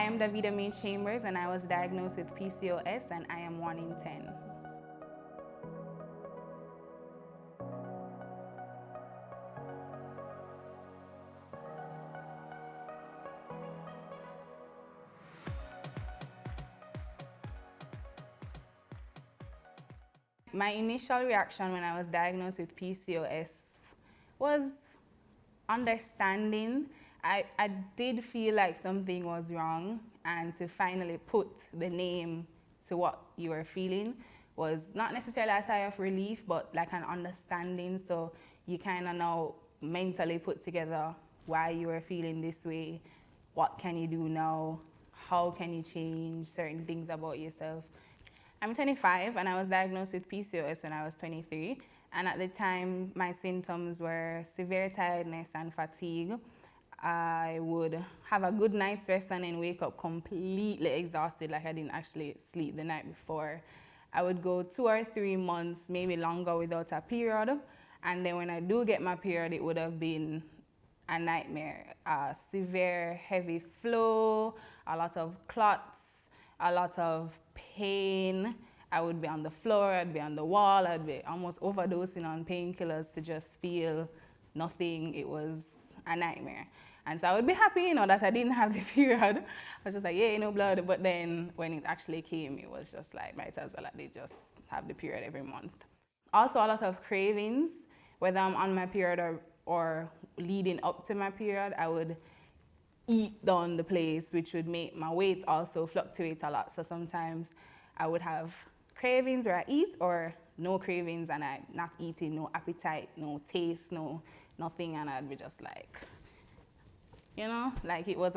I am Davida-Mae Chambers and I was diagnosed with PCOS and I am 1 in 10. My initial reaction when I was diagnosed with PCOS was understanding. I did feel like something was wrong, and to finally put the name to what you were feeling was not necessarily a sigh of relief, but like an understanding. So you kind of now mentally put together why you were feeling this way, what can you do now, how can you change certain things about yourself. I'm 25 and I was diagnosed with PCOS when I was 23. And at the time, my symptoms were severe tiredness and fatigue. I would have a good night's rest and then wake up completely exhausted, like I didn't actually sleep the night before. I would go 2 or 3 months, maybe longer, without a period. And then when I do get my period, it would have been a nightmare. Severe heavy flow, a lot of clots, a lot of pain. I would be on the floor, I'd be on the wall, I'd be almost overdosing on painkillers to just feel nothing. It was a nightmare. And so I would be happy, that I didn't have the period. I was just like, yay, no blood. But then when it actually came, it was just like, might as well I did just have the period every month. Also a lot of cravings, whether I'm on my period or leading up to my period. I would eat down the place, which would make my weight also fluctuate a lot. So sometimes I would have cravings where I eat, or no cravings and I'm not eating, no appetite, no taste, no nothing, and I'd be just like, like it was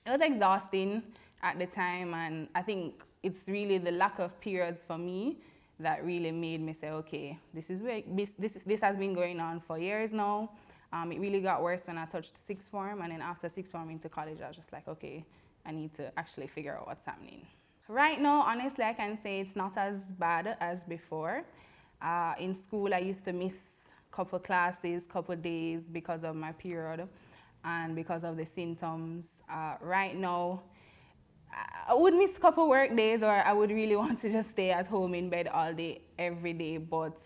exhausting at the time. And I think it's really the lack of periods for me that really made me say, okay, this has been going on for years now. It really got worse when I touched sixth form, and then after sixth form into college, I was just like, okay, I need to actually figure out what's happening. Right now, honestly, I can say it's not as bad as before. In school, I used to miss a couple classes, couple days because of my period and because of the symptoms. Right now, I would miss a couple work days, or I would really want to just stay at home in bed all day, every day. But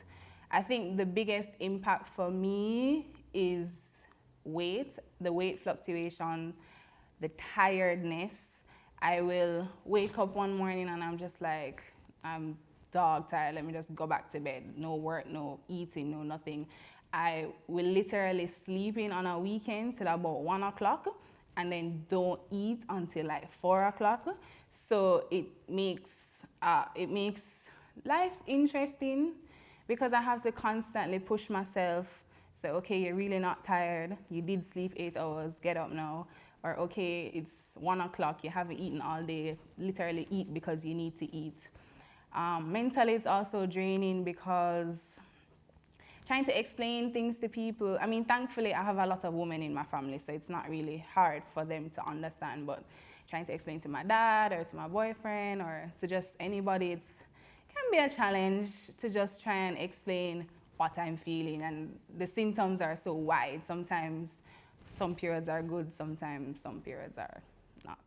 I think the biggest impact for me is weight, the weight fluctuation, the tiredness. I will wake up one morning and I'm just like, I'm dog tired, let me just go back to bed. No work, no eating, no nothing. I will literally sleep in on a weekend till about 1 o'clock and then don't eat until like 4 o'clock. So it makes life interesting because I have to constantly push myself. So, okay, you're really not tired. You did sleep 8 hours, get up now. Or, okay, it's 1 o'clock, you haven't eaten all day. Literally eat because you need to eat. Mentally, it's also draining because trying to explain things to people. I mean, thankfully, I have a lot of women in my family, so it's not really hard for them to understand. But trying to explain to my dad or to my boyfriend or to just anybody, it can be a challenge to just try and explain what I'm feeling. And the symptoms are so wide. Sometimes some periods are good, sometimes some periods are not.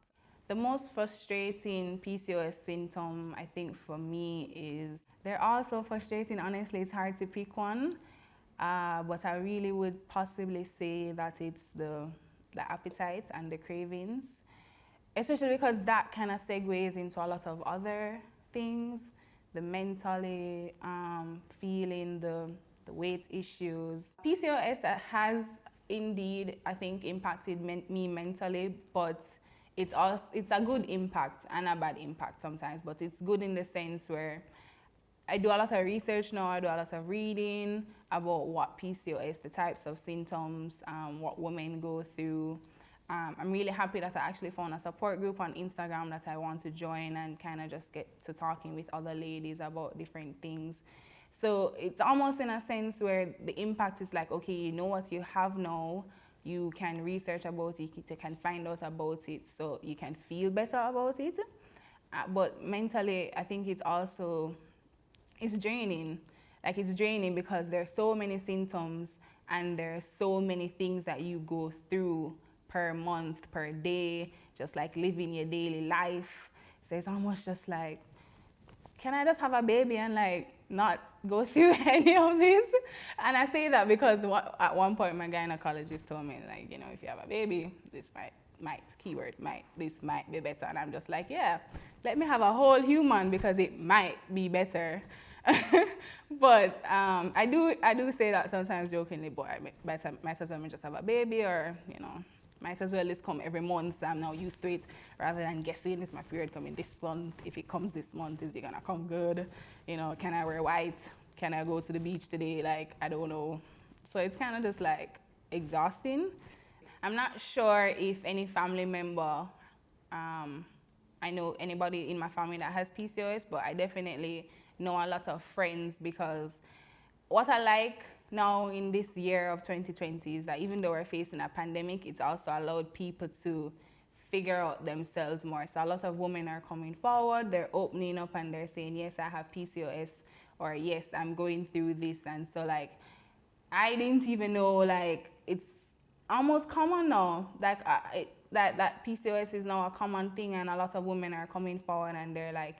The most frustrating PCOS symptom, I think, for me is, they're all so frustrating, honestly, it's hard to pick one. But I really would possibly say that it's the appetite and the cravings, especially because that kind of segues into a lot of other things, the mentally feeling, the weight issues. PCOS has indeed, I think, impacted me mentally, but it's a good impact and a bad impact sometimes. But it's good in the sense where I do a lot of research now, I do a lot of reading about what PCOS, the types of symptoms, what women go through. I'm really happy that I actually found a support group on Instagram that I want to join and kind of just get to talking with other ladies about different things. So it's almost in a sense where the impact is like, okay, you know what you have now, you can research about it, you can find out about it, so you can feel better about it. But mentally, I think it's draining. Like, it's draining because there are so many symptoms and there are so many things that you go through per month, per day, just like living your daily life. So it's almost just like, can I just have a baby and like not go through any of this? And I say that because at one point my gynecologist told me, like, you know, if you have a baby, this this might be better. And I'm just like, yeah, let me have a whole human because it might be better. But I do say that sometimes jokingly, but I might as well just have a baby, or, you know, might as well just come every month, so I'm now used to it, rather than guessing, is my period coming this month? If it comes this month, is it gonna come good? You know, can I wear white? Can I go to the beach today? Like, I don't know. So it's kind of just like exhausting. I'm not sure if any family member, I know anybody in my family that has PCOS, but I definitely know a lot of friends, because what I like now in this year of 2020 is that even though we're facing a pandemic, it's also allowed people to figure out themselves more. So a lot of women are coming forward, they're opening up and they're saying, yes, I have PCOS, or yes, I'm going through this. And so like, I didn't even know, like, it's almost common now, like that PCOS is now a common thing, and a lot of women are coming forward and they're like,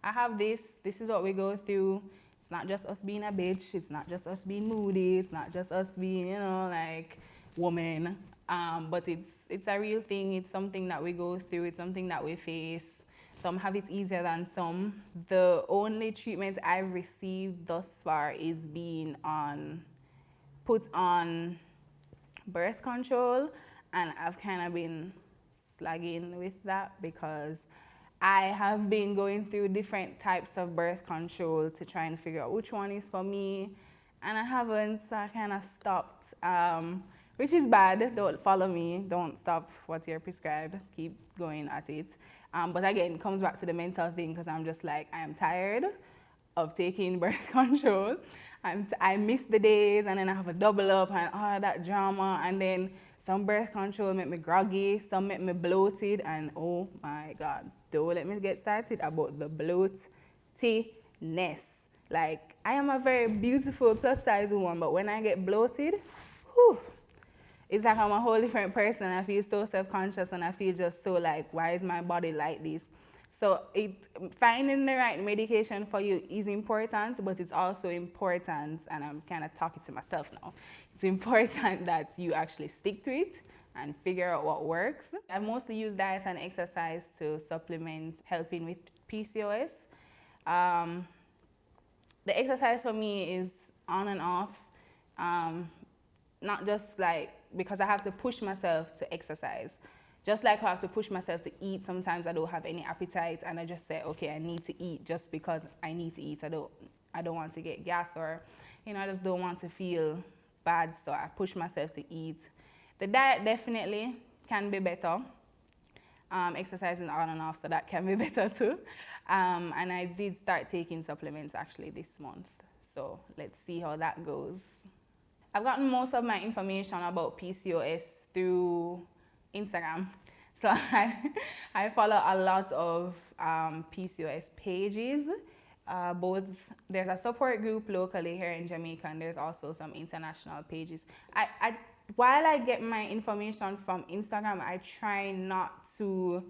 I have this is what we go through. It's not just us being a bitch, it's not just us being moody, it's not just us being, you know, like, woman. But it's a real thing, it's something that we go through, it's something that we face. Some have it easier than some. The only treatment I've received thus far is being put on birth control, and I've kind of been slagging with that because I have been going through different types of birth control to try and figure out which one is for me, and I haven't, so I kind of stopped, which is bad. Don't follow me, don't stop what you're prescribed, keep going at it. But again, it comes back to the mental thing, because I'm just like, I am tired of taking birth control. I miss the days, and then I have a double up and all that drama, and then some birth control make me groggy, some make me bloated, and oh my God, don't let me get started about the bloatiness. Like, I am a very beautiful plus size woman, but when I get bloated, whew, it's like I'm a whole different person. I feel so self-conscious, and I feel just so like, why is my body like this? So finding the right medication for you is important, but it's also important, and I'm kind of talking to myself now, it's important that you actually stick to it and figure out what works. I mostly use diet and exercise to supplement helping with PCOS. The exercise for me is on and off, not just like because I have to push myself to exercise. Just like I have to push myself to eat, sometimes I don't have any appetite and I just say, okay, I need to eat just because I need to eat. I don't want to get gas, or, you know, I just don't want to feel bad, so I push myself to eat. The diet definitely can be better. Exercising on and off, so that can be better too. And I did start taking supplements actually this month. So let's see how that goes. I've gotten most of my information about PCOS through Instagram. So I follow a lot of PCOS pages. There's a support group locally here in Jamaica, and there's also some international pages. While I get my information from Instagram, I try not to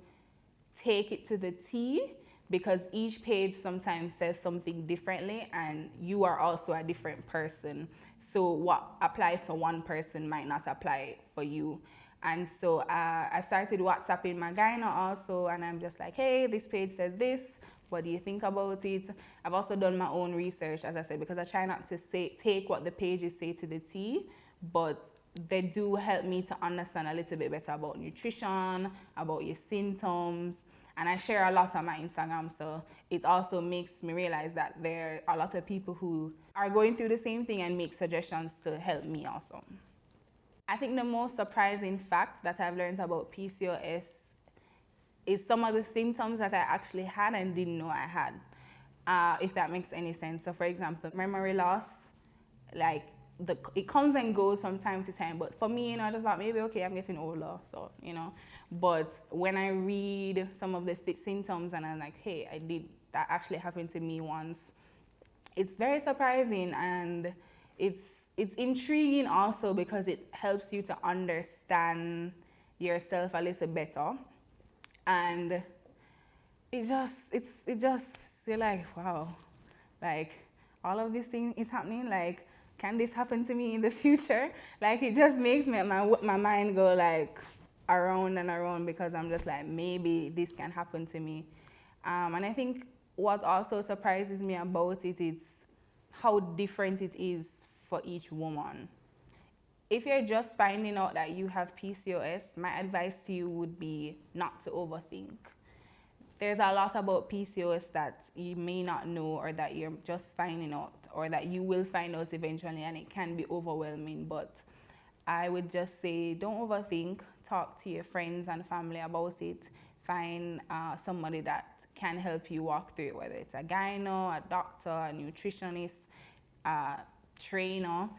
take it to the T, because each page sometimes says something differently, and you are also a different person. So what applies for one person might not apply for you. And so I started WhatsApping my gyna also, and I'm just like, hey, this page says this. What do you think about it? I've also done my own research, as I said, because I try not to take what the pages say to the T, but they do help me to understand a little bit better about nutrition, about your symptoms. And I share a lot on my Instagram, so it also makes me realize that there are a lot of people who are going through the same thing and make suggestions to help me also. I think the most surprising fact that I've learned about PCOS is some of the symptoms that I actually had and didn't know I had, if that makes any sense. So for example, memory loss, like it comes and goes from time to time, but for me, you know, I just thought maybe, okay, I'm getting older, so, you know. But when I read some of the symptoms and I'm like, hey, that actually happened to me once, it's very surprising, and it's intriguing also because it helps you to understand yourself a little better. And you're like, wow, like all of this thing is happening. Like, can this happen to me in the future? Like, it just makes my mind go like around and around, because I'm just like, maybe this can happen to me. And I think what also surprises me about it is how different it is for each woman. If you're just finding out that you have PCOS, my advice to you would be not to overthink. There's a lot about PCOS that you may not know, or that you're just finding out, or that you will find out eventually, and it can be overwhelming. But I would just say, don't overthink. Talk to your friends and family about it. Find somebody that can help you walk through it, whether it's a gyna, a doctor, a nutritionist, a trainer.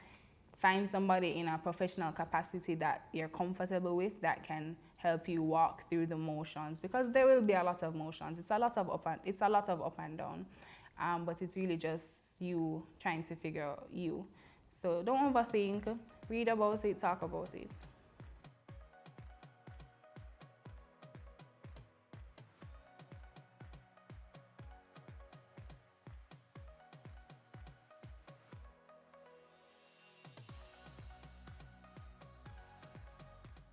Find somebody in a professional capacity that you're comfortable with, that can help you walk through the motions, because there will be a lot of motions. It's a lot of up and down, but it's really just you trying to figure out you. So don't overthink. Read about it, talk about it.